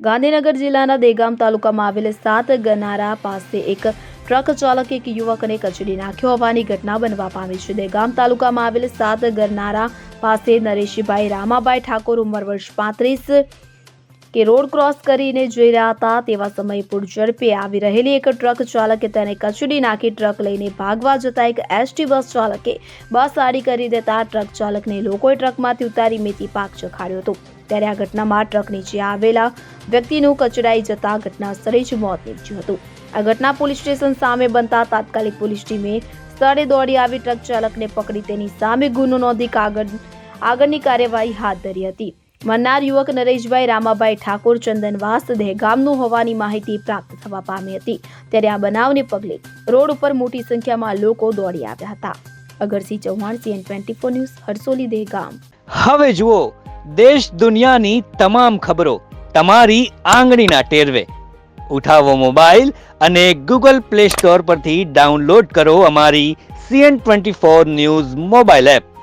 ગાંધીનગર જિલ્લાના દેગામ તાલુકામાં આવેલ 7 ગનારા પાસે એક ટ્રક ચાલકે એક યુવકને કચડી નાખ્યો હોવાની ઘટના બનવા પામી છે। દેગામ તાલુકામાં આવેલ 7 ગનારા પાસે નરેશભાઈ રામાભાઈ ઠાકોર ઉંમર વર્ષ 35 કે રોડ ક્રોસ કરીને જઈ રહ્યા હતા તેવા સમયે પૂર ઝડપે આવી રહેલી એક ટ્રક ચાલકે તેને કચડી નાખી ટ્રક લઈને ભાગવા જતા એક એસટી બસ ચાલકે બસ આડી કરી દેતા ટ્રક ચાલકને લોકોએ ટ્રકમાંથી ઉતારી મેથી પાક ચખાડ્યો હતો। ત્યારે આ ઘટનામાં ટ્રક નીચે આવેલા વ્યક્તિનું કચડાઈ જતા ઘટના સ્થળે જ મોત નીપજ્યું હતું। આ ઘટના પોલીસ સ્ટેશન સામે બનતા તાત્કાલિક પોલીસ ટીમે સ્થળે દોડી આવી ટ્રક ચાલકને પકડી તેની સામે ગુનો નોંધી આગળની કાર્યવાહી હાથ ધરી હતી। મરનાર યુવક નરેશભાઈ રામાભાઈ ઠાકોર ચંદનવાસ દહેગામનું હોવાની માહિતી પ્રાપ્ત થવા પામી હતી। ત્યારે આ બનાવને પગલે રોડ ઉપર મોટી સંખ્યામાં લોકો દોડી આવ્યા હતા। Agarsinh Chauhan, CN24 news, Harsoli, Dehgam. હવે જુઓ દેશ દુનિયાની તમામ ખબરો તમારી આંગળીના ટેરવે। ઉઠાવો મોબાઈલ અને Google Play Store પરથી ડાઉનલોડ કરો અમારી CN24 ન્યૂઝ મોબાઈલ એપ।